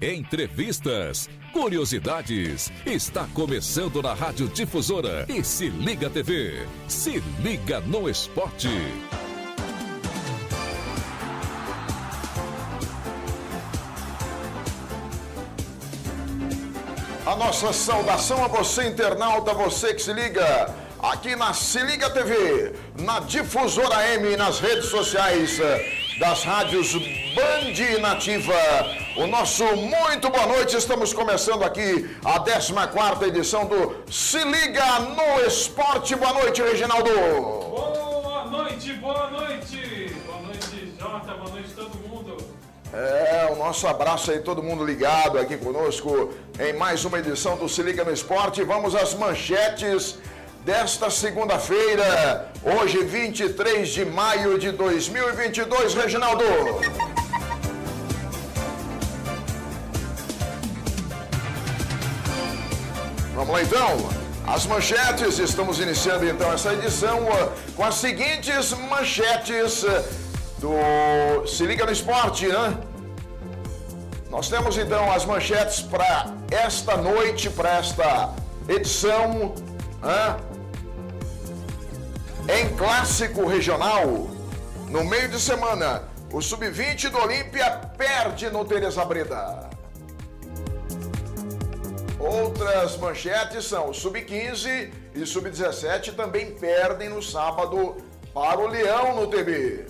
Entrevistas, curiosidades, está começando na Rádio Difusora e Se Liga TV, Se Liga no Esporte. A nossa saudação a você, internauta, você que se liga aqui na Se Liga TV, na Difusora M, nas redes sociais das rádios Band e Nativa. O nosso muito boa noite, estamos começando aqui a 14ª edição do Se Liga no Esporte. Boa noite, Reginaldo. Boa noite, boa noite. Boa noite, Jota, boa noite todo mundo. O nosso abraço aí, todo mundo ligado aqui conosco em mais uma edição do Se Liga no Esporte. Vamos às manchetes desta segunda-feira, hoje 23 de maio de 2022, Reginaldo. Vamos lá então, as manchetes, estamos iniciando então essa edição com as seguintes manchetes do Se Liga no Esporte, né? Nós temos então as manchetes para esta noite, para esta edição, né? Em clássico regional, no meio de semana, o Sub-20 do Olímpia perde no Teresa Breda. Outras manchetes são o Sub-15 e Sub-17 também perdem no sábado para o Leão no TB.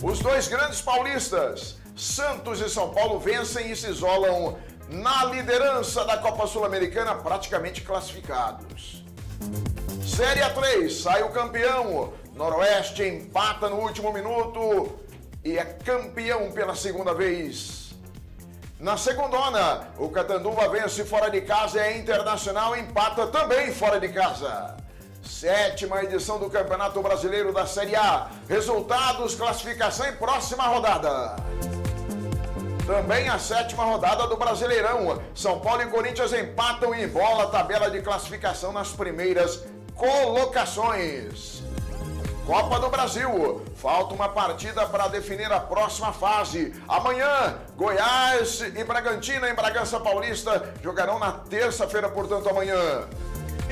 Os dois grandes paulistas, Santos e São Paulo, vencem e se isolam na liderança da Copa Sul-Americana, praticamente classificados. Série A3, sai o campeão. Noroeste empata no último minuto e é campeão pela segunda vez. Na segundona, o Catanduva vence fora de casa e a Internacional empata também fora de casa. 7ª edição do Campeonato Brasileiro da Série A. Resultados, classificação e próxima rodada. Também a 7ª rodada do Brasileirão. São Paulo e Corinthians empatam e embola a tabela de classificação nas primeiras colocações. Copa do Brasil. Falta uma partida para definir a próxima fase. Amanhã, Goiás e Bragantino em Bragança Paulista jogarão na terça-feira, portanto amanhã.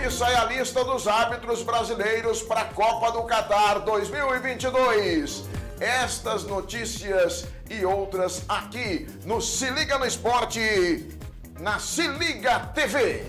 E sai a lista dos árbitros brasileiros para a Copa do Catar 2022. Estas notícias e outras aqui no Se Liga no Esporte, na Se Liga TV.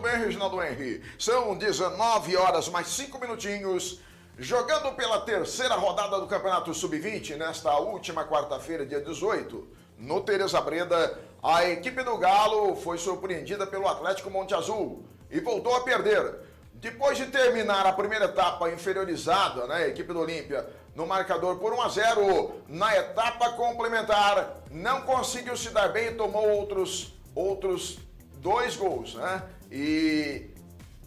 Reginaldo Henry, são 19 horas mais 5 minutinhos, jogando pela terceira rodada do Campeonato Sub-20, nesta última quarta-feira, dia 18, no Teresa Breda, a equipe do Galo foi surpreendida pelo Atlético Monte Azul e voltou a perder. Depois de terminar a primeira etapa inferiorizada, né, a equipe do Olímpia, no marcador por 1-0, na etapa complementar, não conseguiu se dar bem e tomou outros 2 gols, né? E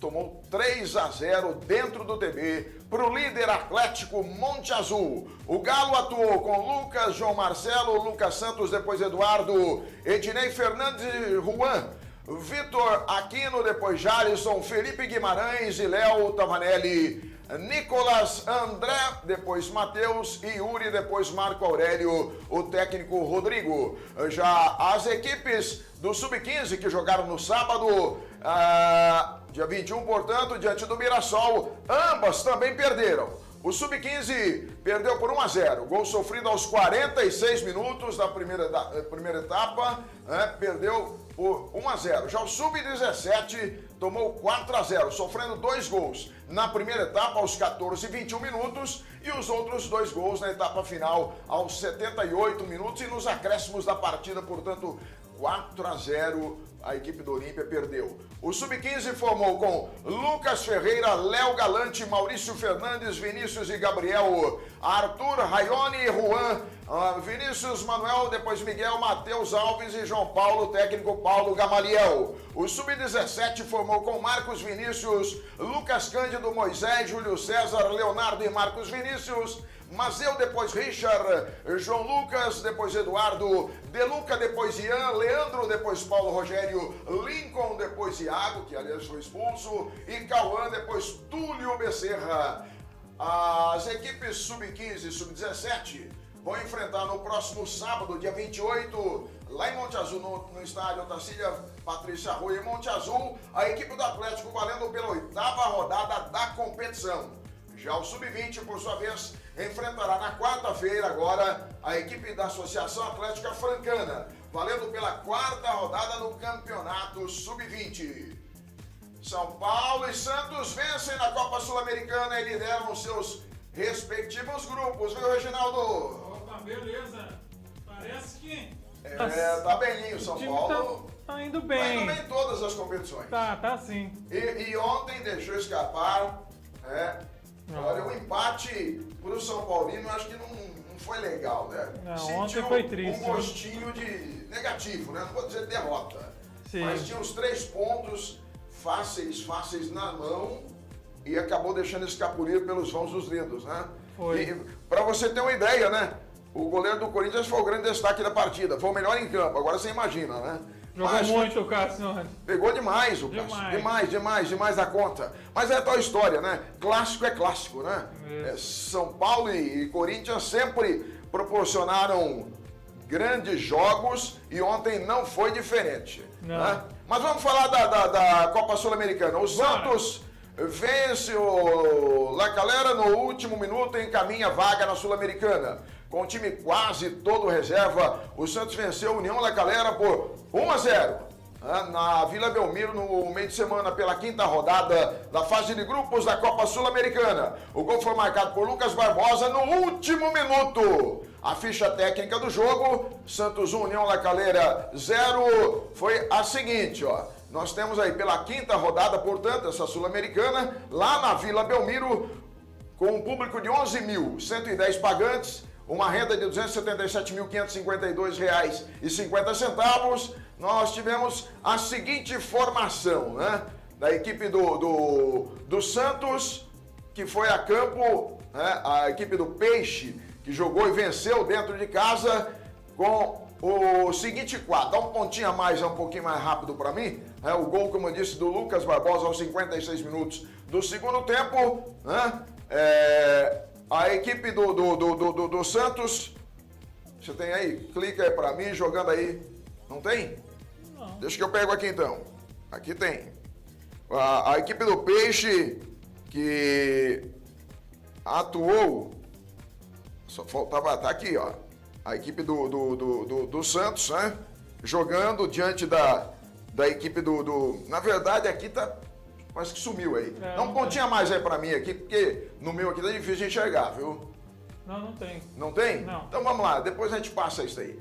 tomou 3-0 dentro do TB para o líder Atlético Monte Azul. O Galo atuou com Lucas, João Marcelo, Lucas Santos, depois Eduardo, Ednei Fernandes e Juan, Vitor Aquino, depois Jalisson, Felipe Guimarães e Léo Tavanelli, Nicolas, André, depois Matheus e Yuri, depois Marco Aurélio, o técnico Rodrigo. Já as equipes do Sub-15 que jogaram no sábado, dia 21, portanto, diante do Mirassol, ambas também perderam. O Sub-15 perdeu por 1-0, gol sofrido aos 46 minutos da primeira etapa, perdeu por 1-0. Já o Sub-17 tomou 4-0, sofrendo 2 gols na primeira etapa aos 14 e 21 minutos e os outros 2 gols na etapa final aos 78 minutos e nos acréscimos da partida, portanto, 4-0 a equipe do Olímpia perdeu. O Sub-15 formou com Lucas Ferreira, Léo Galante, Maurício Fernandes, Vinícius e Gabriel, Arthur, Rayone e Juan, Vinícius Manuel, depois Miguel, Matheus Alves e João Paulo, técnico Paulo Gamaliel. O Sub-17 formou com Marcos Vinícius, Lucas Cândido, Moisés, Júlio César, Leonardo e Marcos Vinícius, Mazeu, depois Richard, João Lucas, depois Eduardo, Deluca, depois Ian, Leandro, depois Paulo Rogério, Lincoln, depois Iago, que aliás foi expulso, e Cauã, depois Túlio Becerra. As equipes Sub-15 e Sub-17 vão enfrentar no próximo sábado, dia 28, lá em Monte Azul, no estádio Otacília Patrícia Rui, em Monte Azul, a equipe do Atlético valendo pela 8ª rodada da competição. Já o Sub-20, por sua vez, enfrentará na quarta-feira agora a equipe da Associação Atlética Francana, valendo pela 4ª rodada do Campeonato Sub-20. São Paulo e Santos vencem na Copa Sul-Americana e lideram os seus respectivos grupos, viu, Reginaldo? Opa, beleza. Parece que... tá belinho o São Paulo. Tá indo bem. Tá indo bem em todas as competições. Tá sim. E ontem deixou escapar, olha, o empate pro São Paulino, acho que não foi legal, né? Não, ontem foi triste. Um gostinho de negativo, né? Não vou dizer derrota. Sim. Mas tinha os 3 pontos fáceis na mão e acabou deixando escapulir pelos vãos dos dedos, né? Foi. E pra você ter uma ideia, né? O goleiro do Corinthians foi o grande destaque da partida. Foi o melhor em campo, agora você imagina, né? Jogou muito o Cássio. Pegou demais o Cássio. Demais da conta. Mas é tal história, né? Clássico é clássico, né? São Paulo e Corinthians sempre proporcionaram grandes jogos e ontem não foi diferente. Né? Mas vamos falar da Copa Sul-Americana. O Santos vence o La Calera no último minuto e encaminha vaga na Sul-Americana. Com o time quase todo reserva, o Santos venceu a União La Calera por 1-0 na Vila Belmiro no meio de semana pela 5ª rodada da fase de grupos da Copa Sul-Americana. O gol foi marcado por Lucas Barbosa no último minuto. A ficha técnica do jogo, Santos 1, União La Calera 0, foi a seguinte, Nós temos aí pela 5ª rodada, portanto, essa Sul-Americana, lá na Vila Belmiro, com um público de 11.110 pagantes, uma renda de R$ 277.552,50, nós tivemos a seguinte formação, né? Da equipe do Santos, que foi a campo, né? A equipe do Peixe, que jogou e venceu dentro de casa, com o seguinte quadro. Dá um pontinho a mais, é um pouquinho mais rápido para mim. O gol, como eu disse, do Lucas Barbosa aos 56 minutos do segundo tempo, né? A equipe do Santos, você tem aí? Clica aí pra mim, jogando aí. Não tem? Não. Deixa que eu pego aqui então. Aqui tem. A equipe do Peixe, que atuou, só faltava, tá aqui, a equipe do Santos, né? Jogando diante da equipe na verdade, aqui tá... Mas que sumiu aí. Dá um pontinho a mais aí pra mim aqui, porque no meu aqui tá difícil de enxergar, viu? Não tem. Não tem? Não. Então vamos lá, depois a gente passa isso aí.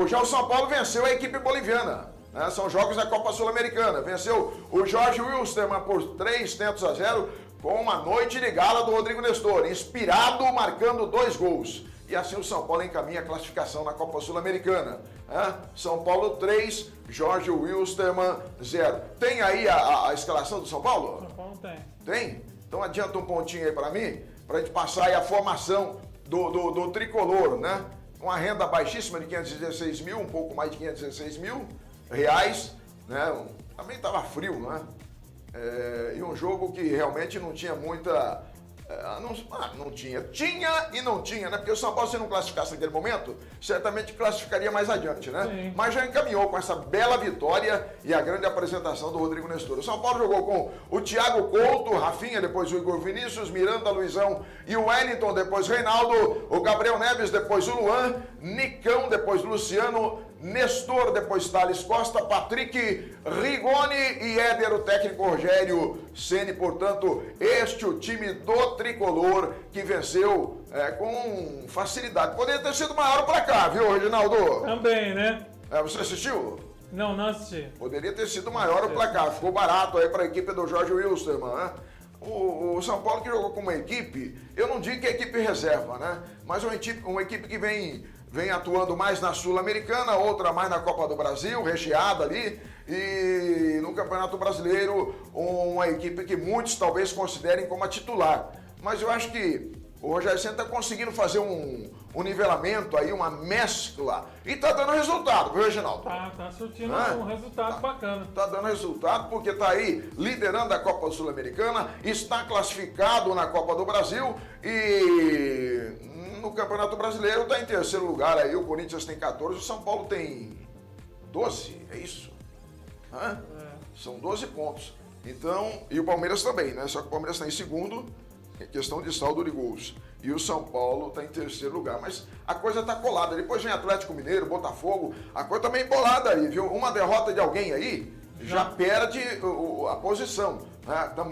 Já o São Paulo venceu a equipe boliviana, né? São jogos da Copa Sul-Americana. Venceu o Jorge Wilstermann por 3-0, com uma noite de gala do Rodrigo Nestor, inspirado, marcando 2 gols. E assim o São Paulo encaminha a classificação na Copa Sul-Americana. São Paulo 3, Jorge Wilstermann 0. Tem aí a escalação do São Paulo? São Paulo tem. Tem? Então adianta um pontinho aí pra mim, pra gente passar aí a formação do tricolor, né? Uma renda baixíssima de 516 mil, um pouco mais de 516 mil reais, né? Também tava frio, né? E um jogo que realmente não tinha muita... Não tinha. Tinha e não tinha, né? Porque o São Paulo, se não classificasse naquele momento, certamente classificaria mais adiante, né? Sim. Mas já encaminhou com essa bela vitória e a grande apresentação do Rodrigo Nestor. O São Paulo jogou com o Thiago Couto, Rafinha, depois o Igor Vinícius, Miranda, Luizão e o Wellington, depois Reinaldo, o Gabriel Neves, depois o Luan, Nicão, depois Luciano, Nestor, depois Thales Costa, Patrick, Rigoni e Éder, o técnico Rogério Ceni. Portanto, este o time do tricolor que venceu com facilidade. Poderia ter sido maior pra cá, viu, Reginaldo? Também, né? Você assistiu? Não, não assisti. Poderia ter sido maior o placar, ficou barato aí para a equipe do Jorge Wilstermann, né? O São Paulo que jogou com uma equipe, eu não digo que é equipe reserva, né? Mas uma equipe que vem atuando mais na Sul-Americana, outra mais na Copa do Brasil, recheada ali, e no Campeonato Brasileiro, uma equipe que muitos talvez considerem como a titular. Mas eu acho que o Rogério Ceni está conseguindo fazer um nivelamento aí, uma mescla, e está dando resultado, viu, Reginaldo? Tá surtindo um resultado bacana. Está dando resultado porque está aí liderando a Copa Sul-Americana, está classificado na Copa do Brasil e no Campeonato Brasileiro está em terceiro lugar aí. O Corinthians tem 14, o São Paulo tem 12, é isso? São 12 pontos. Então, e o Palmeiras também, né? Só que o Palmeiras está em segundo, em questão de saldo de gols. E o São Paulo está em terceiro lugar. Mas a coisa está colada. Depois vem Atlético Mineiro, Botafogo. A coisa está meio bolada aí, viu? Uma derrota de alguém aí já perde a posição. Né? Tá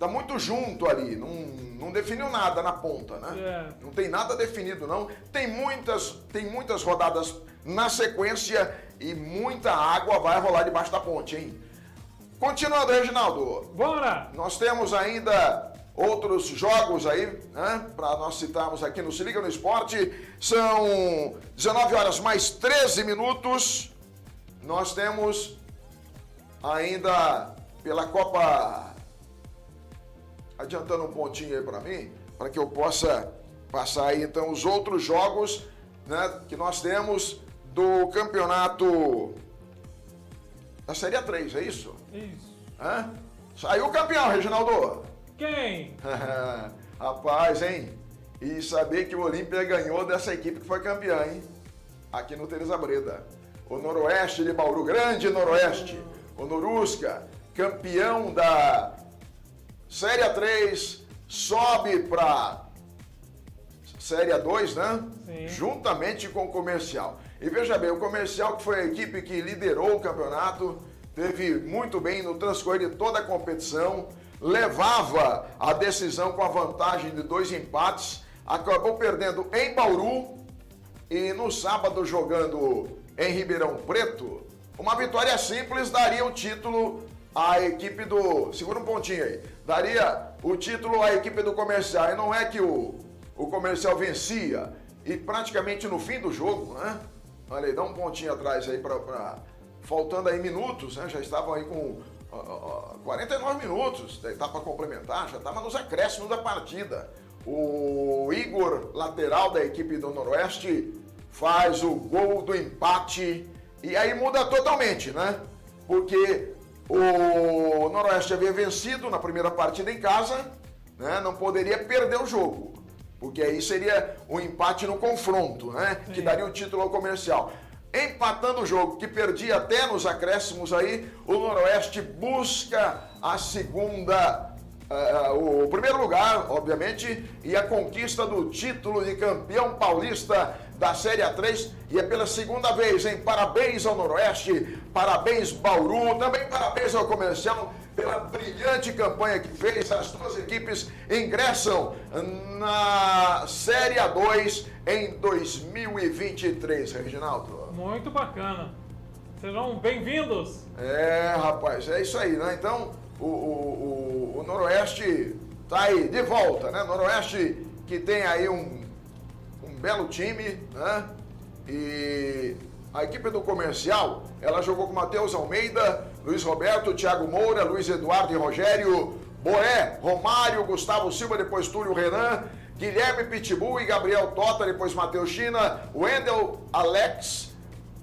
muito junto ali. Não definiu nada na ponta, né? Não tem nada definido, não. Tem muitas rodadas na sequência e muita água vai rolar debaixo da ponte, hein? Continuando, Reginaldo. Bora! Nós temos ainda outros jogos aí, né, para nós citarmos aqui no Se Liga no Esporte. São 19 horas mais 13 minutos. Nós temos ainda pela Copa, adiantando um pontinho aí para mim, para que eu possa passar aí então os outros jogos, né, que nós temos do campeonato da Série A3, é isso? Isso. Saiu o campeão, Reginaldo. Quem? Rapaz, hein? E saber que o Olímpia ganhou dessa equipe que foi campeã, hein? Aqui no Teresa Breda. O Noroeste de Bauru, grande Noroeste. O Norusca, campeão da Série A3, sobe para Série A2, né? Sim. Juntamente com o Comercial. E veja bem, o Comercial, que foi a equipe que liderou o campeonato, teve muito bem no transcorrer de toda a competição, levava a decisão com a vantagem de 2 empates, acabou perdendo em Bauru e no sábado jogando em Ribeirão Preto. Uma vitória simples daria o título à equipe do... Segura um pontinho aí. Daria o título à equipe do Comercial. E não é que o Comercial vencia e praticamente no fim do jogo, né? Olha aí, dá um pontinho atrás aí faltando aí minutos, né? Já estavam aí com 49 minutos da etapa complementar, já estava nos acréscimos da partida. O Igor, lateral da equipe do Noroeste, faz o gol do empate e aí muda totalmente, né? Porque o Noroeste havia vencido na primeira partida em casa, né? Não poderia perder o jogo, porque aí seria um empate no confronto, né? Sim. Que daria o título ao Comercial. Empatando o jogo, que perdia até nos acréscimos aí, o Noroeste busca a o primeiro lugar, obviamente, e a conquista do título de campeão paulista da Série A3, e é pela segunda vez, hein? Parabéns ao Noroeste, parabéns Bauru, também parabéns ao Comercial pela brilhante campanha que fez. As duas equipes ingressam na Série A2 em 2023, Reginaldo. Muito bacana. Sejam bem-vindos. Rapaz, é isso aí, né? Então, o Noroeste tá aí de volta, né? Noroeste que tem aí um belo time, né? E a equipe do Comercial, ela jogou com Matheus Almeida, Luiz Roberto, Thiago Moura, Luiz Eduardo e Rogério, Boé, Romário, Gustavo Silva, depois Túlio Renan, Guilherme Pitbull e Gabriel Tota, depois Matheus China, Wendel Alex,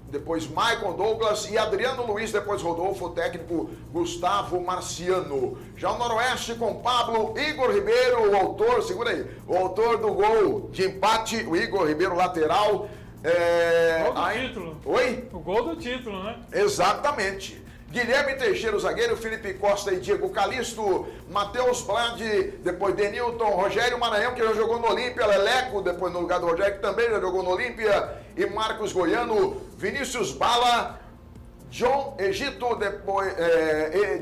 depois Maicon Douglas e Adriano Luiz, depois Rodolfo, o técnico Gustavo Marciano. Já o Noroeste com Pablo, Igor Ribeiro, o autor, segura aí, o autor do gol de empate, o Igor Ribeiro, lateral. Gol do título. Oi? O gol do título, né? Exatamente. Guilherme Teixeira, o zagueiro, Felipe Costa e Diego Calisto, Matheus Blade, depois Denilton, Rogério Maranhão, que já jogou no Olímpia, Leleco, depois no lugar do Rogério, que também já jogou no Olímpia, e Marcos Goiano, Vinícius Bala, John Egito, depois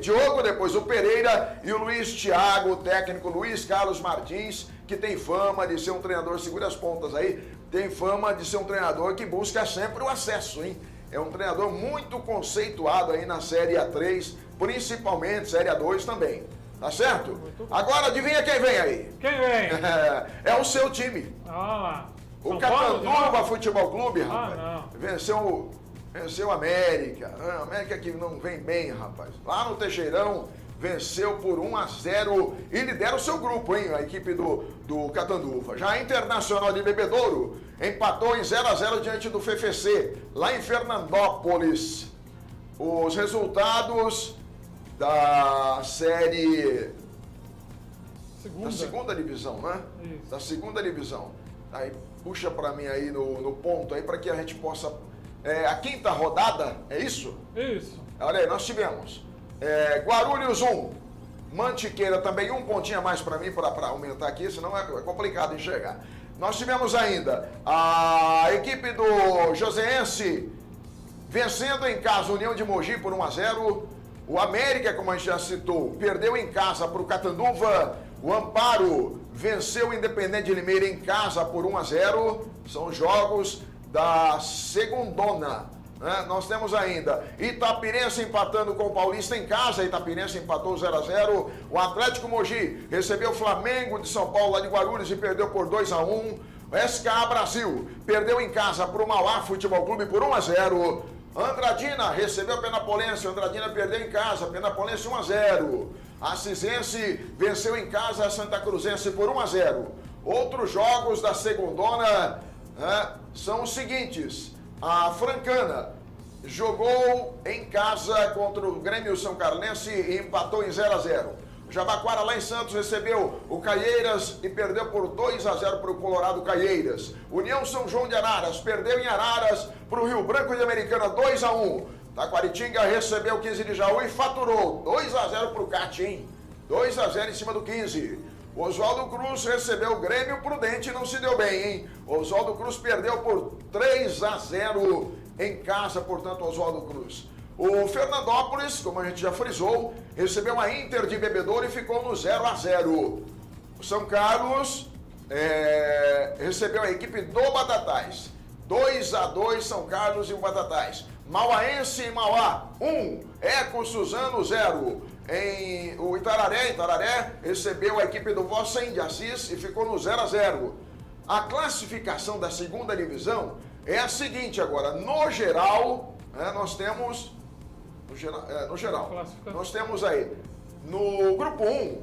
Diogo, depois o Pereira e o Luiz Thiago, o técnico Luiz Carlos Martins, que tem fama de ser um treinador, segura as pontas aí, tem fama de ser um treinador que busca sempre o acesso, hein? É um treinador muito conceituado aí na Série A3, principalmente Série A2 também. Tá certo? Agora adivinha quem vem aí? Quem vem? É o seu time. Olha lá. O São Paulo, Catanduva Futebol Clube, rapaz. não. Venceu o América. A América que não vem bem, rapaz. Lá no Teixeirão, venceu por 1-0 e lidera o seu grupo, hein? A equipe do Catanduva. Já a Internacional de Bebedouro empatou em 0-0 diante do FFC, lá em Fernandópolis. Os resultados da série... Da segunda divisão, né? Isso. Da segunda divisão. Aí puxa pra mim aí no ponto aí, para que a gente possa... a quinta rodada, é isso? Isso. Olha aí, nós tivemos Guarulhos 1, Mantiqueira também, um pontinho a mais para mim, para aumentar aqui, senão é complicado enxergar. Nós tivemos ainda a equipe do Joseense vencendo em casa a União de Mogi por 1-0. O América, como a gente já citou, perdeu em casa para o Catanduva. O Amparo venceu o Independente de Limeira em casa por 1-0. São jogos da segundona. Nós temos ainda Itapirense empatando com o Paulista em casa. Itapirense empatou 0-0. O Atlético Mogi recebeu o Flamengo de São Paulo lá de Guarulhos e perdeu por 2-1. O SKA Brasil perdeu em casa para o Mauá Futebol Clube por 1-0. Andradina recebeu o Penapolense. Andradina perdeu em casa. Penapolense 1-0. Assisense venceu em casa a Santa Cruzense por 1-0. Outros jogos da segundona são os seguintes. A Francana jogou em casa contra o Grêmio São Carlense e empatou em 0-0. O Jabaquara lá em Santos recebeu o Caieiras e perdeu por 2-0 para o Colorado Caieiras. União São João de Araras perdeu em Araras para o Rio Branco de Americana 2-1. Taquaritinga recebeu o 15 de Jaú e faturou 2-0 para o Catim. 2-0 em cima do 15. Oswaldo Cruz recebeu o Grêmio Prudente e não se deu bem, hein? Oswaldo Cruz perdeu por 3-0 em casa, portanto, Oswaldo Cruz. O Fernandópolis, como a gente já frisou, recebeu a Inter de Bebedouro e ficou no 0-0. O São Carlos recebeu a equipe do Batatais. 2-2 São Carlos e o Batatais. Mauaense e Mauá, 1. Eco Suzano, 0. O Itararé recebeu a equipe do Vossen de Assis e ficou no 0-0. A classificação da segunda divisão é a seguinte agora. No geral, nós temos... No geral, nós temos aí, no grupo 1,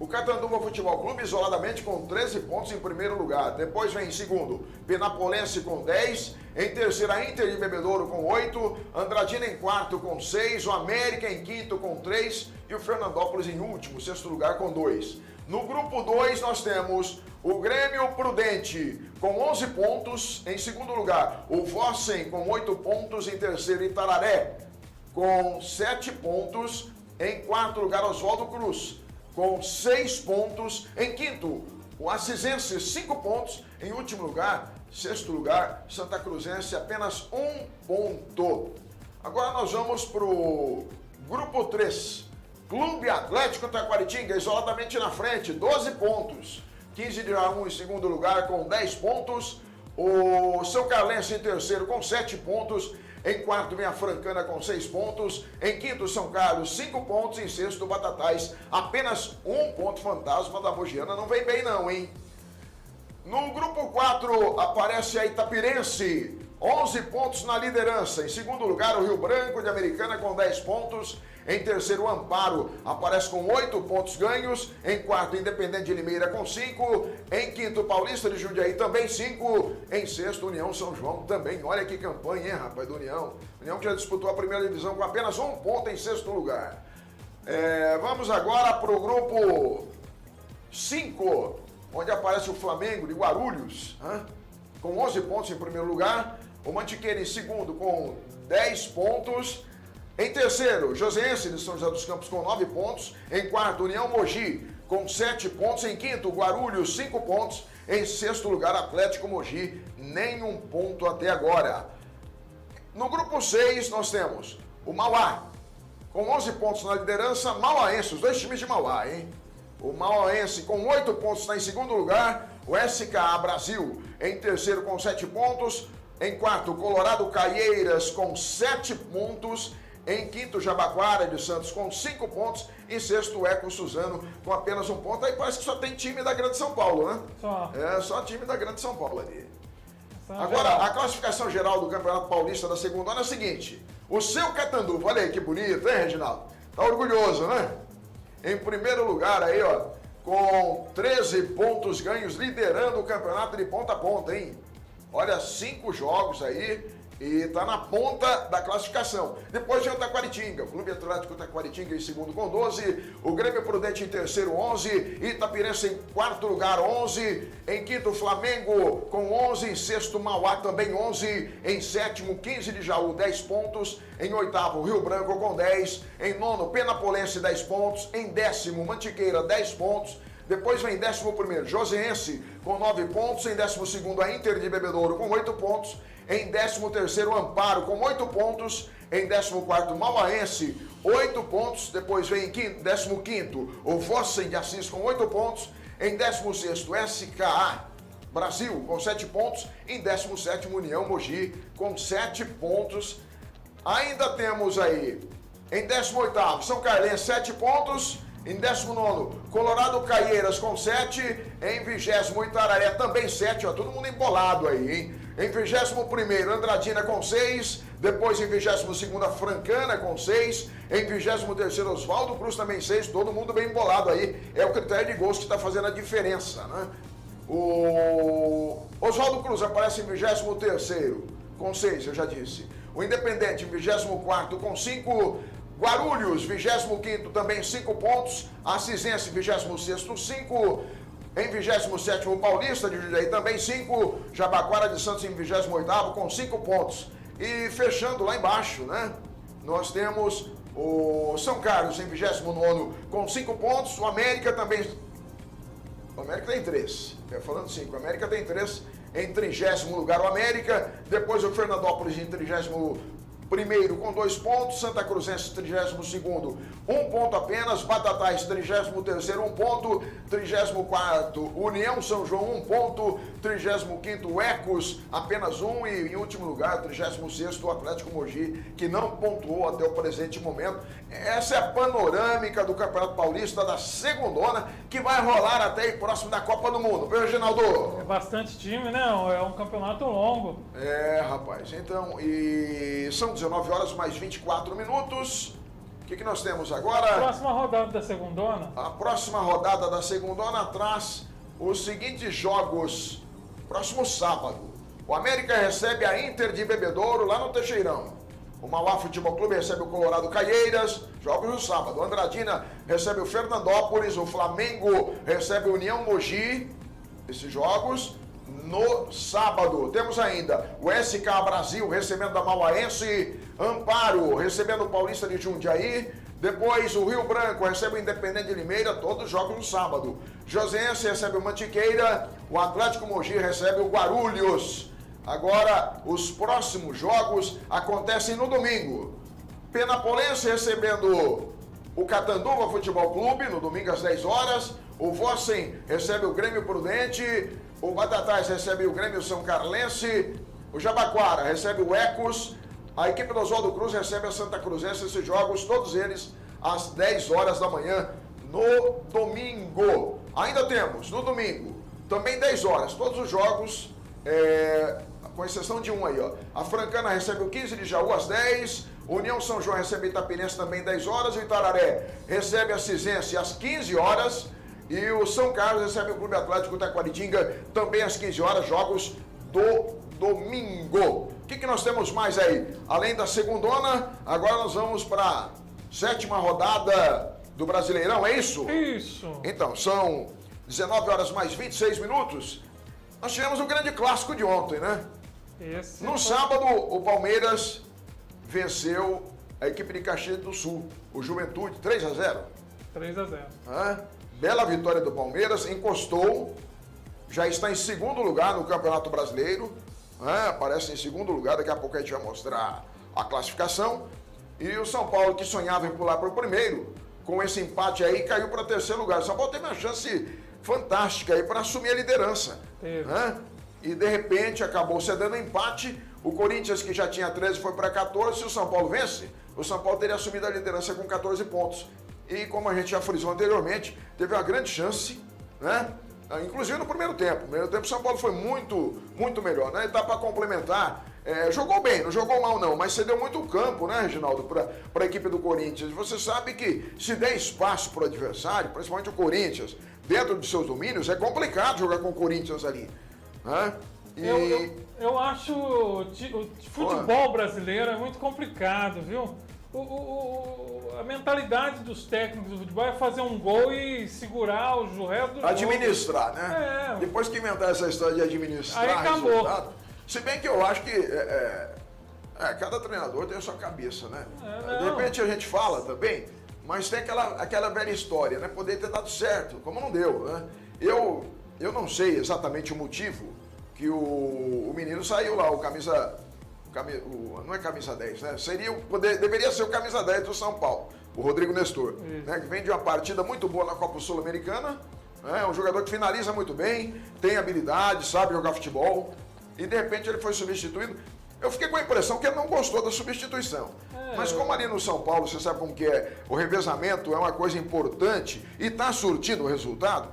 o Catanduva Futebol Clube isoladamente com 13 pontos em primeiro lugar. Depois vem em segundo, Penapolense com 10. Em terceiro, a Inter de Bebedouro com 8. Andradina em quarto com 6. O América em quinto com 3. E o Fernandópolis em último, sexto lugar com 2. No grupo 2, nós temos o Grêmio Prudente com 11 pontos. Em segundo lugar, o Vossen com 8 pontos. Em terceiro, Itararé com 7 pontos. Em quarto lugar, Oswaldo Cruz com 6 pontos. Em quinto, o Assisense, 5 pontos. Em último lugar, sexto lugar, Santa Cruzense, apenas 1 ponto. Agora nós vamos para o grupo 3. Clube Atlético Taquaritinga, isoladamente na frente, 12 pontos. 15 de Jaú em segundo lugar com 10 pontos. O São Carlense em terceiro com 7 pontos. Em quarto vem a Francana com 6 pontos. Em quinto, São Carlos, 5 pontos. Em sexto, Batatais, apenas 1 ponto. Fantasma da Mogiana não vem bem não, hein? No grupo 4 aparece a Itapirense, 11 pontos na liderança. Em segundo lugar, o Rio Branco de Americana com 10 pontos. Em terceiro, o Amparo aparece com 8 pontos ganhos. Em quarto, Independente de Limeira com 5. Em quinto, Paulista de Jundiaí também 5. Em sexto, União São João também. Olha que campanha, hein, rapaz, do União. União que já disputou a primeira divisão com apenas 1 ponto em sexto lugar. Vamos agora para o grupo 5, onde aparece o Flamengo de Guarulhos, com 11 pontos em primeiro lugar. O Mantiqueira em segundo com 10 pontos. Em terceiro, Joseense de São José dos Campos com 9 pontos. Em quarto, União Mogi com 7 pontos. Em quinto, Guarulhos, 5 pontos. Em sexto lugar, Atlético Mogi, nenhum ponto até agora. No grupo 6, nós temos o Mauá, com 11 pontos na liderança. Mauaense, os dois times de Mauá, hein? O Mauaense com 8 pontos está em segundo lugar. O SKA Brasil em terceiro com 7 pontos. Em quarto, Colorado Caieiras com 7 pontos. Em quinto, Jabaquara de Santos com 5 pontos. Em sexto, Eco Suzano com apenas 1 ponto. Aí parece que só tem time da Grande São Paulo, né? Só. Só time da Grande São Paulo ali. Agora, Geral. a classificação geral do Campeonato Paulista da segunda ano é a seguinte. O seu Catanduva, olha aí que bonito, hein, Reginaldo? Tá orgulhoso, né? Em primeiro lugar aí, ó, com 13 pontos ganhos, liderando o campeonato de ponta a ponta, hein? Olha, 5 jogos aí e tá na ponta da classificação. Depois vem o Taquaritinga, o Clube Atlético Taquaritinga em segundo com 12, o Grêmio Prudente em terceiro, 11, Itapirense em quarto lugar, 11, em quinto, Flamengo com 11, em sexto, Mauá também 11, em sétimo, 15 de Jaú, 10 pontos, em oitavo, Rio Branco com 10, em nono, Penapolense, 10 pontos, em décimo, Mantiqueira, 10 pontos, depois vem 11º, Joseense, com 9 pontos. Em 12º, a Inter de Bebedouro, com 8 pontos. Em 13º, Amparo, com 8 pontos. Em 14º, Mauaense, 8 pontos. Depois vem em 15º, o Vossen de Assis, com 8 pontos. Em 16º, SKA Brasil, com 7 pontos. Em 17º, União Mogi, com 7 pontos. Ainda temos aí, em 18º, São Carlense, 7 pontos. Em 19º, Colorado Caieiras com 7. Em 20º, Itararé também 7. Ó, todo mundo embolado aí, hein? Em 21º, Andradina com 6. Depois, em 22º, Francana com 6. Em 23º, Oswaldo Cruz também 6. Todo mundo bem embolado aí. É o critério de gols que está fazendo a diferença, né? O Oswaldo Cruz aparece em 23º com 6, eu já disse. O Independente em 24º com 5. Guarulhos, 25º, também 5 pontos. Assisense, 26º, 5. Em 27º, Paulista de Jundiaí, também 5. Jabaquara de Santos em 28º, com 5 pontos. E fechando lá embaixo, né? Nós temos o São Carlos em 29º, com 5 pontos. O América também... O América tem 3. Falando 5, o América tem 3. Em 30º lugar, o América. Depois o Fernandópolis em 30º com 2 pontos, Santa Cruzense 32º, 1 ponto apenas, Batatais 33º, 1 ponto, 34º, União São João 1 ponto, 35º, Ecos apenas 1 e em último lugar, 36º, o Atlético Mogi, que não pontuou até o presente momento. Essa é a panorâmica do Campeonato Paulista da segundona, que vai rolar até aí próximo da Copa do Mundo. Viu, Reginaldo? É bastante time, né? É um campeonato longo. É, rapaz. Então, e são 19 horas mais 24 minutos. O que nós temos agora? Próxima rodada da segundona. A próxima rodada da segundona traz os seguintes jogos. Próximo sábado, o América recebe a Inter de Bebedouro lá no Teixeirão. O Mauá Futebol Clube recebe o Colorado Caieiras, jogos no sábado. O Andradina recebe o Fernandópolis, o Flamengo recebe o União Mogi. Esses jogos no sábado. Temos ainda o SK Brasil recebendo a Mauaense, Amparo recebendo o Paulista de Jundiaí, depois o Rio Branco recebe o Independente de Limeira, todos os jogos no sábado. Joseense recebe o Mantiqueira, o Atlético Mogi recebe o Guarulhos. Agora, os próximos jogos acontecem no domingo. Penapolense recebendo o Catanduva Futebol Clube, no domingo às 10 horas. O Vossen recebe o Grêmio Prudente. O Batatais recebe o Grêmio São Carlense. O Jabaquara recebe o Ecos. A equipe do Oswaldo Cruz recebe a Santa Cruzense. Esses jogos, todos eles, às 10 horas da manhã, no domingo. Ainda temos, no domingo, também 10 horas, todos os jogos, com exceção de um aí, ó. A Francana recebe o 15 de Jaú às 10. União São João recebe Itapirense também 10 horas. O Itararé recebe a Cisense às 15 horas. E o São Carlos recebe o Clube Atlético Taquaritinga também às 15 horas, jogos do domingo. O que nós temos mais aí? Além da segundona, agora nós vamos para a 7ª rodada do Brasileirão, é isso? Isso. Então, são 19 horas mais 26 minutos. Nós tivemos o grande clássico de ontem, né? No sábado, o Palmeiras venceu a equipe de Caxias do Sul, o Juventude, 3-0. 3-0. Bela vitória do Palmeiras, encostou, já está em segundo lugar no Campeonato Brasileiro, aparece em segundo lugar, daqui a pouco a gente vai mostrar a classificação. E o São Paulo, que sonhava em pular para o primeiro, com esse empate aí, caiu para terceiro lugar. O São Paulo teve uma chance fantástica aí para assumir a liderança. e de repente acabou cedendo empate. O Corinthians, que já tinha 13, foi para 14. Se o São Paulo vence, o São Paulo teria assumido a liderança com 14 pontos. E como a gente já frisou anteriormente, teve uma grande chance, né? Inclusive no primeiro tempo. No primeiro tempo o São Paulo foi muito, muito melhor. Na etapa complementar, jogou bem, não jogou mal não, mas cedeu muito o campo, né, Reginaldo, para a equipe do Corinthians. Você sabe que se der espaço para o adversário, principalmente o Corinthians, dentro de seus domínios, é complicado jogar com o Corinthians ali, né? Eu acho o futebol brasileiro é muito complicado, viu? A mentalidade dos técnicos do futebol é fazer um gol e seguar o resto do administrar, jogo. Né? Depois que inventar essa história de administrar aí acabou. Resultado, se bem que eu acho que cada treinador tem a sua cabeça, né? De repente a gente fala também, mas tem aquela velha história, né? Poder ter dado certo, como não deu, né? Eu não sei exatamente o motivo que o menino saiu lá, não é camisa 10, né? Deveria ser o camisa 10 do São Paulo, o Rodrigo Nestor, né? Que vem de uma partida muito boa na Copa Sul-Americana, é um jogador que finaliza muito bem, tem habilidade, sabe jogar futebol, e de repente ele foi substituído. Eu fiquei com a impressão que ele não gostou da substituição. Mas como ali no São Paulo, você sabe como que é, o revezamento é uma coisa importante e está surtindo o resultado,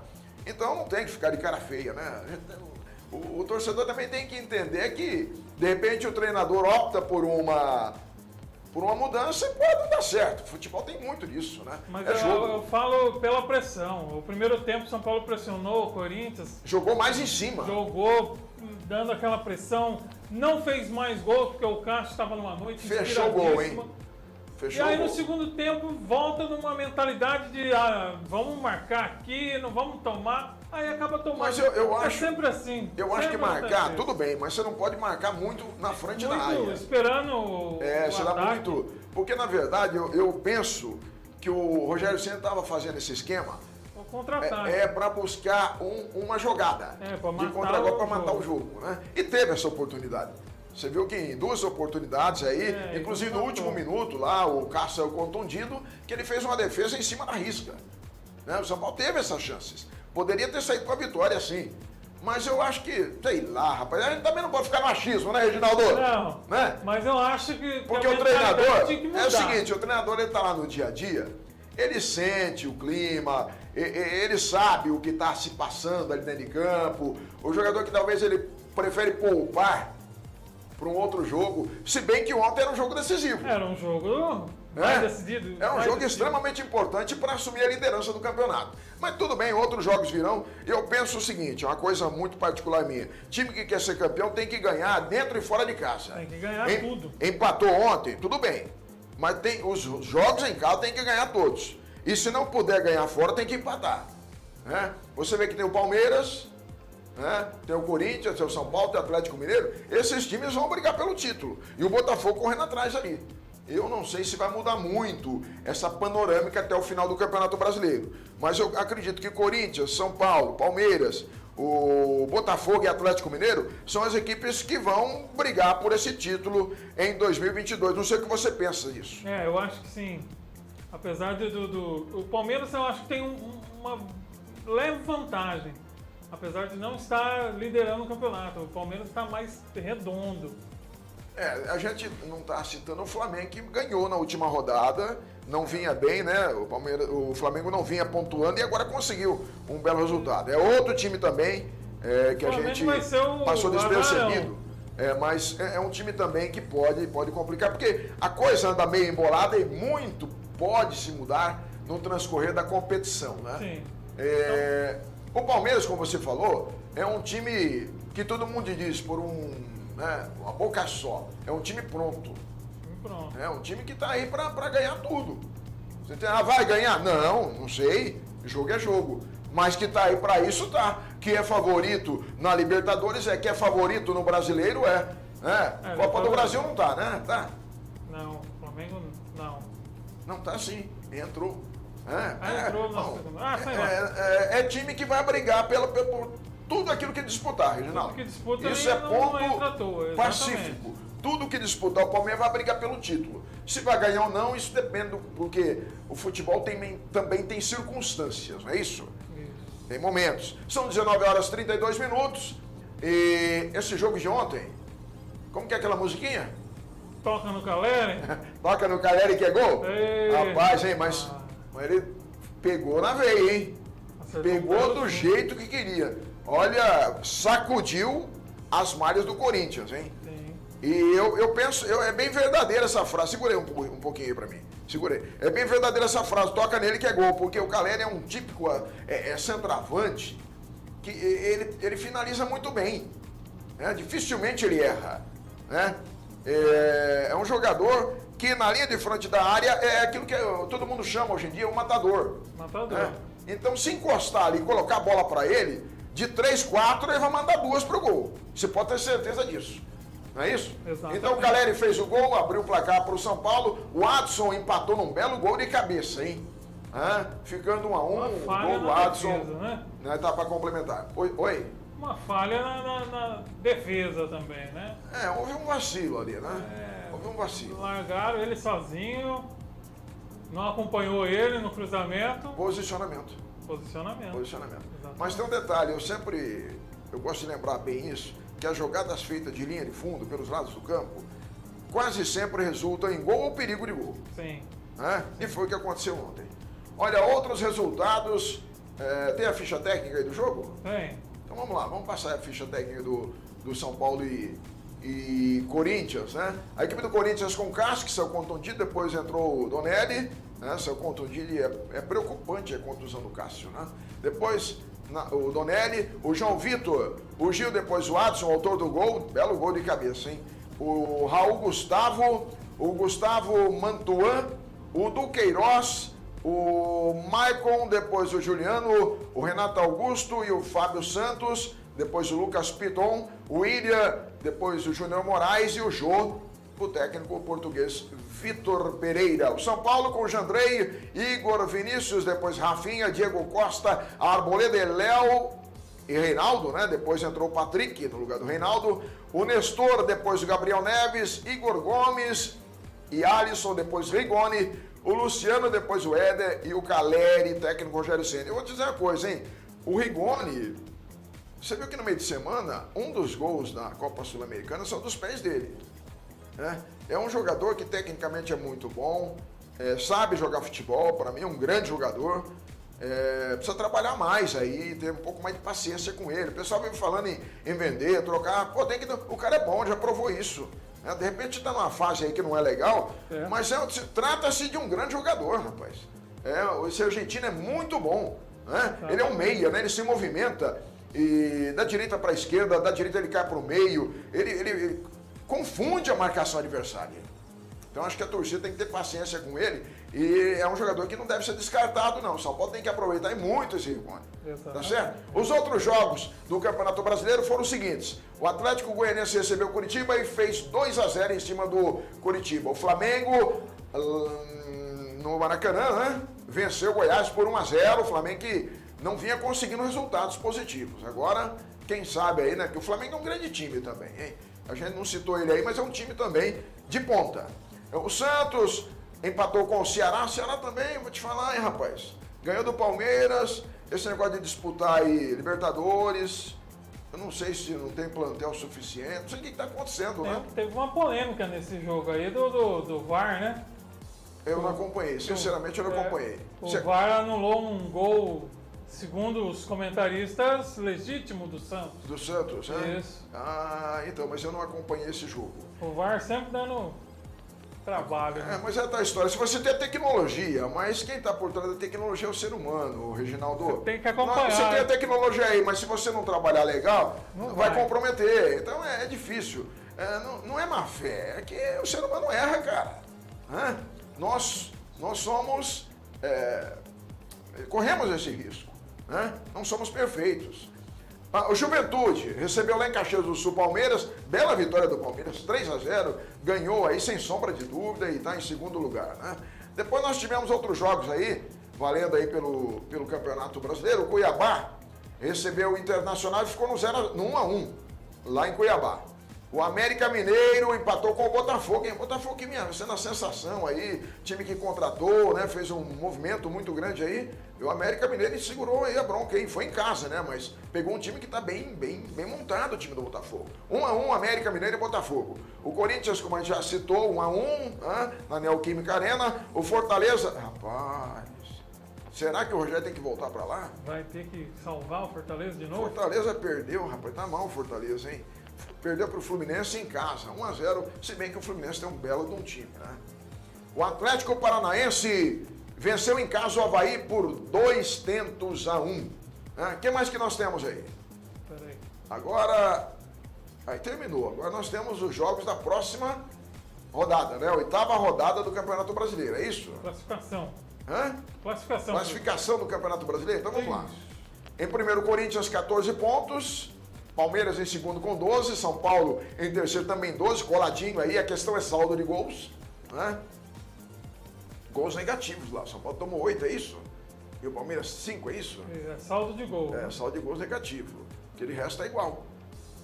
então não tem que ficar de cara feia, né? O torcedor também tem que entender que, de repente, o treinador opta por uma mudança e pode dar certo. O futebol tem muito disso, né? Mas eu falo pela pressão. O primeiro tempo, o São Paulo pressionou o Corinthians. Jogou mais em cima. Jogou dando aquela pressão. Não fez mais gols, porque o Castro estava numa noite fechou o gol, hein? Fechou. E aí, no segundo tempo, volta numa mentalidade de vamos marcar aqui, não vamos tomar. Aí acaba tomando. Mas eu acho, sempre assim. Eu acho que marcar, tudo bem, mas você não pode marcar muito na frente da área. Esperando o será ataque. muito. Porque, na verdade, eu penso que o Rogério Ceni estava fazendo esse esquema para buscar uma jogada de contra-golpe para matar o jogo, né? E teve essa oportunidade. Você viu que em duas oportunidades aí, inclusive no último minuto lá, o Cássio saiu contundido, que ele fez uma defesa em cima da risca. Né? O São Paulo teve essas chances. Poderia ter saído com a vitória, sim. Mas eu acho que, sei lá, rapaz, a gente também não pode ficar no achismo, né, Reginaldo? Não, né? Mas eu acho que... Porque o treinador, é o seguinte, o treinador ele tá lá no dia a dia, ele sente o clima, ele sabe o que está se passando ali dentro de campo, o jogador que talvez ele prefere poupar para um outro jogo, se bem que ontem era um jogo decisivo. Era um jogo mais decidido. É um jogo extremamente importante para assumir a liderança do campeonato. Mas tudo bem, outros jogos virão. Eu penso o seguinte, é uma coisa muito particular minha. Time que quer ser campeão tem que ganhar dentro e fora de casa. Tem que ganhar tudo. Empatou ontem, tudo bem. Mas os jogos em casa tem que ganhar todos. E se não puder ganhar fora, tem que empatar. Né? Você vê que tem o Palmeiras... Tem o Corinthians, tem o São Paulo, tem o Atlético Mineiro, esses times vão brigar pelo título. E o Botafogo correndo atrás ali. Eu não sei se vai mudar muito essa panorâmica até o final do Campeonato Brasileiro. Mas eu acredito que Corinthians, São Paulo, Palmeiras, o Botafogo e Atlético Mineiro são as equipes que vão brigar por esse título em 2022. Não sei o que você pensa disso. Eu acho que sim. Apesar o Palmeiras, eu acho que tem uma leve vantagem. Apesar de não estar liderando o campeonato, o Palmeiras está mais redondo. A gente não está citando o Flamengo, que ganhou na última rodada, não vinha bem, né? O Flamengo não vinha pontuando e agora conseguiu um belo resultado. É outro time também que a gente passou despercebido. Mas é um time também que pode complicar, porque a coisa anda meio embolada e muito pode se mudar no transcorrer da competição, né? Sim. O Palmeiras, como você falou, é um time que todo mundo diz por uma boca só. É um time pronto. É um time que está aí para ganhar tudo. Você tem, vai ganhar? Não sei. Jogo é jogo. Mas que está aí para isso, tá. Que é favorito na Libertadores, que é favorito no Brasileiro, Copa do Brasil não tá, né? Tá. Não, Flamengo não. Não tá sim, entrou. Entrou na segunda. Sei lá. É time que vai brigar por tudo aquilo que disputar, Reginaldo. Tudo que disputa isso é ponto pacífico. Tudo que disputar, o Palmeiras vai brigar pelo título. Se vai ganhar ou não, isso depende, porque o futebol também tem circunstâncias, não é isso? Tem momentos. São 19 horas e 32 minutos. E esse jogo de ontem, como que é aquela musiquinha? Toca no Caleri? Toca no Caleri que é gol? Ei. Rapaz, hein, mas ele pegou na veia, hein? Acertou Pegou do sim. jeito que queria. Olha, sacudiu as malhas do Corinthians, hein? Sim. E eu penso, é bem verdadeira essa frase. Segurei um pouquinho aí pra mim. Segurei. É bem verdadeira essa frase, toca nele que é gol, porque o Caleri é um típico centroavante que ele finaliza muito bem. Né? Dificilmente ele erra. Né? É um jogador que na linha de frente da área é aquilo que todo mundo chama hoje em dia, o matador. Matador. Né? Então, se encostar ali e colocar a bola para ele, de 3, 4, ele vai mandar 2 pro gol. Você pode ter certeza disso. Não é isso? Exatamente. Então o Caleri fez o gol, abriu o placar para o São Paulo. O Adson empatou num belo gol de cabeça, hein? Ficando 1 a 1, o gol do Adson. Defesa, né? Tá para complementar. Oi? Uma falha na defesa também, né? Houve um vacilo ali, né? Houve um vacilo. Largaram ele sozinho, não acompanhou ele no cruzamento. Posicionamento. Exatamente. Mas tem um detalhe, eu gosto de lembrar bem isso, que as jogadas feitas de linha de fundo pelos lados do campo quase sempre resultam em gol ou perigo de gol. Sim. Né? E foi o que aconteceu ontem. Olha, outros resultados. Tem a ficha técnica aí do jogo? Tem. Então vamos lá, vamos passar a ficha técnica do São Paulo e Corinthians, né? A equipe do Corinthians com o Cássio, que saiu contundido, depois entrou o Donelli, né? Saiu contundido e é preocupante a contusão do Cássio, né? Depois o Donelli, o João Vitor, o Gil, depois o Adson, autor do gol, belo gol de cabeça, hein? O Raul Gustavo, o Gustavo Mantuan, o Duqueiroz, o Maicon, depois o Juliano, o Renato Augusto e o Fábio Santos, depois o Lucas Piton, o William, depois o Júnior Moraes e o Jô, o técnico português Vitor Pereira. O São Paulo com o Jandrei, Igor Vinícius, depois Rafinha, Diego Costa, Arboleda, Léo e Reinaldo, né? Depois entrou o Patrick no lugar do Reinaldo, o Nestor, depois o Gabriel Neves, Igor Gomes e Alisson, depois Rigoni, o Luciano, depois o Éder e o Caleri, técnico Rogério Ceni. Eu vou te dizer uma coisa, hein? O Rigoni, você viu que no meio de semana, um dos gols da Copa Sul-Americana são dos pés dele. Né? É um jogador que tecnicamente é muito bom, sabe jogar futebol, para mim é um grande jogador. Precisa trabalhar mais aí, ter um pouco mais de paciência com ele. O pessoal vem falando em vender, trocar. Pô, o cara é bom, já provou isso. De repente está numa fase aí que não é legal, mas trata-se de um grande jogador, rapaz. Esse argentino é muito bom. Né? Ele é um meia, né? Ele se movimenta e da direita para a esquerda, da direita ele cai para o meio, ele confunde a marcação adversária. Então acho que a torcida tem que ter paciência com ele e é um jogador que não deve ser descartado não. O São Paulo tem que aproveitar muito esse Rigoni. Tá certo? Os outros jogos do Campeonato Brasileiro foram os seguintes. O Atlético Goianiense recebeu o Curitiba e fez 2-0 em cima do Curitiba. O Flamengo no Maracanã, né? Venceu o Goiás por 1-0. O Flamengo que não vinha conseguindo resultados positivos. Agora, quem sabe aí, né? Que o Flamengo é um grande time também, hein? A gente não citou ele aí, mas é um time também de ponta. O Santos empatou com o Ceará. O Ceará também, vou te falar, hein, rapaz? Ganhou do Palmeiras. Esse negócio de disputar aí Libertadores. Eu não sei se não tem plantel suficiente. Não sei o que está acontecendo, né? Teve uma polêmica nesse jogo aí do VAR, né? Eu não acompanhei. Sinceramente, eu não acompanhei. O VAR anulou um gol, segundo os comentaristas, legítimo do Santos. Do Santos, né? Isso. Então, mas eu não acompanhei esse jogo. O VAR sempre dando trabalho. Né? Mas é a história. Se você tem a tecnologia, mas quem está por trás da tecnologia é o ser humano, Reginaldo. Você tem que acompanhar. Você tem a tecnologia aí, mas se você não trabalhar legal, não vai comprometer. Então é difícil. Não é má fé, é que o ser humano erra, cara. Nós somos... corremos esse risco. Não somos perfeitos. O Juventude recebeu lá em Caxias do Sul Palmeiras, bela vitória do Palmeiras, 3-0, ganhou aí sem sombra de dúvida e está em segundo lugar. Né? Depois nós tivemos outros jogos aí, valendo aí pelo Campeonato Brasileiro. O Cuiabá recebeu o Internacional e ficou no 1-1, lá em Cuiabá. O América Mineiro empatou com o Botafogo, hein? Botafogo que vinha sendo a sensação aí, time que contratou, né? Fez um movimento muito grande aí. E o América Mineiro segurou aí a bronca, hein? Foi em casa, né? Mas pegou um time que tá bem montado, o time do Botafogo. 1-1, América Mineiro e Botafogo. O Corinthians, como a gente já citou, 1-1, na Neoquímica Arena. O Fortaleza, rapaz, será que o Rogério tem que voltar pra lá? Vai ter que salvar o Fortaleza de novo? Fortaleza perdeu, rapaz, tá mal o Fortaleza, hein? Perdeu para o Fluminense em casa, 1-0, se bem que o Fluminense tem um belo de um time, né? O Atlético Paranaense venceu em casa o Avaí por 2-1. O que mais que nós temos aí? Peraí. Agora, aí terminou. Agora nós temos os jogos da próxima rodada, né? A 8ª rodada do Campeonato Brasileiro, é isso? Classificação. Classificação. Classificação do Campeonato Brasileiro? Então vamos lá. Isso. Em primeiro, Corinthians, 14 pontos. Palmeiras em segundo com 12, São Paulo em terceiro também 12, coladinho aí, a questão é saldo de gols, né? Gols negativos lá, São Paulo tomou 8, é isso? E o Palmeiras 5, é isso? É saldo de gol. É, saldo de gols negativo, aquele resto é igual,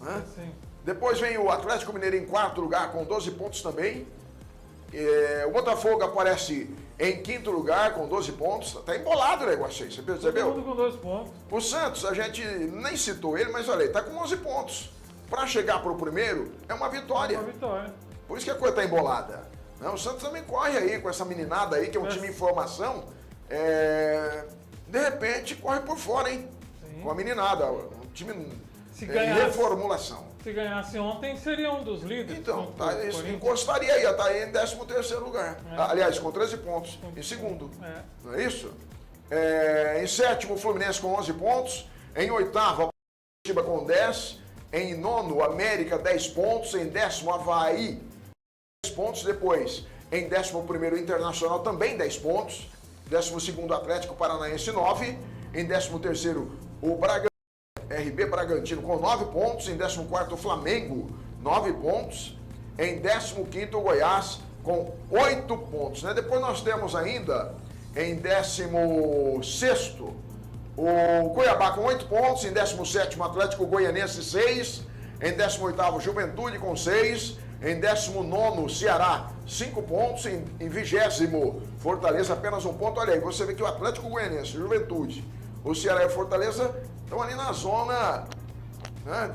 né? Sim. Depois vem o Atlético Mineiro em quarto lugar com 12 pontos também. O Botafogo aparece em quinto lugar com 12 pontos. Tá embolado o negócio aí, você percebeu? Todo mundo com 12 pontos. O Santos, a gente nem citou ele, mas olha aí, tá com 11 pontos. Para chegar pro primeiro, é uma vitória. É uma vitória. Por isso que a coisa tá embolada. Né? O Santos também corre aí com essa meninada aí, que é um time em formação. De repente, corre por fora, hein? Sim. Com a meninada. Um time em reformulação. Se ganhasse ontem, seria um dos líderes. Então, isso encostaria aí, tá aí em 13º lugar. Aliás, com 13 pontos. Em segundo. Não é isso? Em sétimo, o Fluminense com 11 pontos. Em oitavo, Curitiba com 10. Em nono, América, 10 pontos. Em décimo, Avaí, 10 pontos. Depois, em 11º, Internacional, também 10 pontos. 12º, Atlético Paranaense, 9. Em 13º, o RB Bragantino com 9 pontos, em 14º o Flamengo, 9 pontos, em 15º o Goiás com 8 pontos. Né? Depois nós temos ainda, em 16º, o Cuiabá com 8 pontos, em 17º o Atlético Goianense 6, em 18º Juventude com 6, em 19º Ceará 5 pontos, em 20º Fortaleza apenas 1 ponto. Olha aí, você vê que o Atlético Goianense, Juventude, o Ceará e a Fortaleza estão ali na zona, né,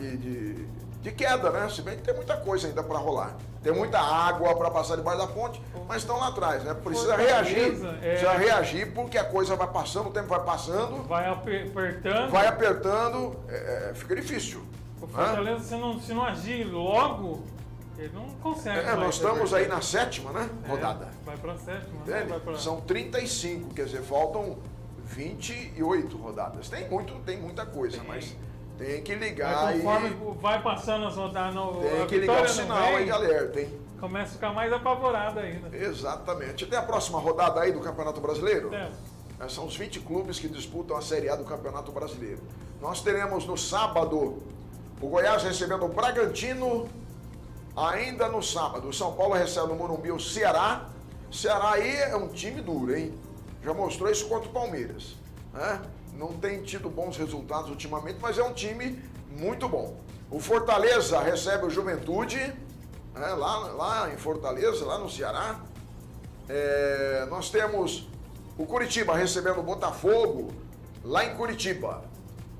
de queda, né? Se bem que tem muita coisa ainda para rolar. Tem muita água para passar debaixo da ponte, mas estão lá atrás, né? Precisa reagir. Precisa reagir porque a coisa vai passando, o tempo vai passando. Vai apertando. Vai apertando, fica difícil. O Fortaleza, se não agir logo, ele não consegue. Nós estamos aí na 7ª, né? Rodada. Vai para a 7ª. Vai pra... São 35, quer dizer, faltam 28 rodadas. Tem muita coisa, mas tem que ligar. Conforme vai passando as rodadas, tem que ligar o sinal aí de alerta, hein? Começa a ficar mais apavorado ainda. Exatamente. Até a próxima rodada aí do Campeonato Brasileiro? Temos. São os 20 clubes que disputam a Série A do Campeonato Brasileiro. Nós teremos no sábado o Goiás recebendo o Bragantino. Ainda no sábado, o São Paulo recebe no Morumbi o Ceará. Ceará aí é um time duro, hein? Já mostrou isso contra o Palmeiras, né? Não tem tido bons resultados ultimamente, mas é um time muito bom. O Fortaleza recebe o Juventude, né? lá em Fortaleza, lá no Ceará. Nós temos o Curitiba recebendo o Botafogo, lá em Curitiba.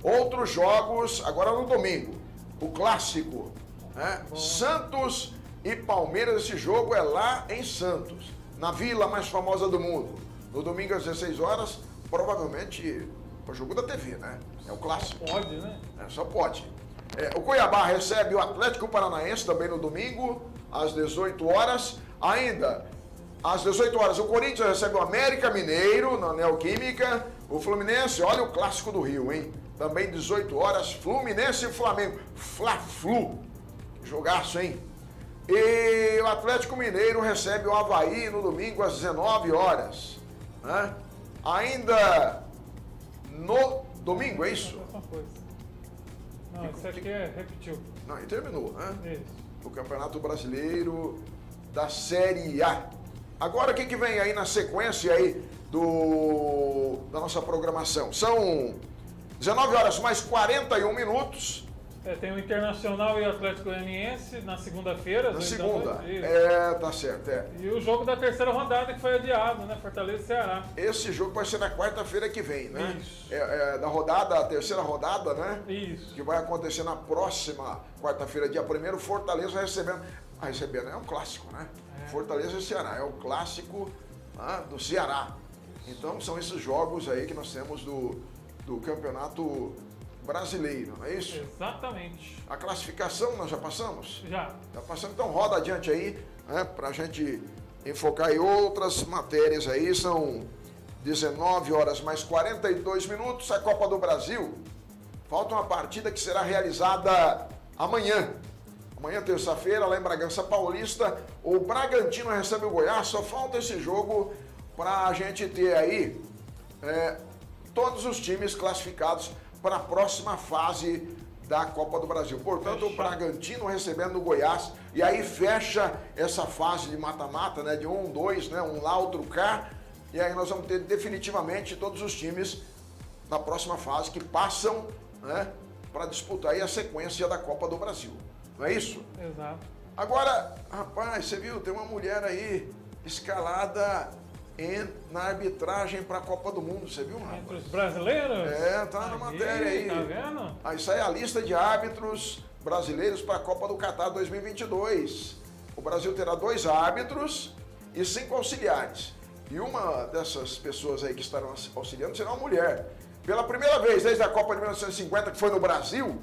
Outros jogos, agora no domingo, o clássico, né? Santos e Palmeiras, esse jogo é lá em Santos, na vila mais famosa do mundo. No domingo às 16 horas, provavelmente o jogo da TV, né? É o clássico. Pode, né? Só pode. O Cuiabá recebe o Atlético Paranaense também no domingo, às 18 horas. Ainda, às 18 horas, o Corinthians recebe o América Mineiro, na Neoquímica. O Fluminense, olha o clássico do Rio, hein? Também 18 horas, Fluminense e Flamengo. Fla-Flu. Jogaço, hein? E o Atlético Mineiro recebe o Avaí no domingo às 19 horas. Né? Ainda no domingo, é isso? Não, isso aqui repetiu. Não, e terminou, né? Isso. O Campeonato Brasileiro da Série A. Agora, o que vem aí na sequência aí da nossa programação? São 19 horas mais 41 minutos. Tem o Internacional e o Atlético Goianiense na segunda-feira. Na segunda. Tá certo, E o jogo da terceira rodada que foi adiado, né? Fortaleza e Ceará. Esse jogo vai ser na quarta-feira que vem, né? Isso. A terceira rodada, né? Isso. Que vai acontecer na próxima quarta-feira, dia 1º, Fortaleza recebendo, é um clássico, né? Fortaleza e Ceará, é o clássico do Ceará. Então são esses jogos aí que nós temos do Campeonato Brasileiro, não é isso? Exatamente. A classificação nós já passamos? Já passamos, então roda adiante aí, né, pra gente enfocar em outras matérias aí. São 19 horas mais 42 minutos, a Copa do Brasil. Falta uma partida que será realizada amanhã. Amanhã, terça-feira, lá em Bragança Paulista, o Bragantino recebe o Goiás. Só falta esse jogo para a gente ter aí todos os times classificados para a próxima fase da Copa do Brasil. Portanto, o Bragantino recebendo o Goiás, e aí fecha essa fase de mata-mata, né, de 1-2, né, um lá, outro cá, e aí nós vamos ter definitivamente todos os times da próxima fase que passam, né, para disputar aí a sequência da Copa do Brasil. Não é isso? Exato. Agora, rapaz, você viu, tem uma mulher aí escalada na arbitragem para a Copa do Mundo, você viu, rapaz? Entre os brasileiros? Tá na matéria aí. Tá vendo? Aí sai a lista de árbitros brasileiros para a Copa do Catar 2022. O Brasil terá 2 árbitros e 5 auxiliares. E uma dessas pessoas aí que estarão auxiliando será uma mulher. Pela primeira vez desde a Copa de 1950, que foi no Brasil,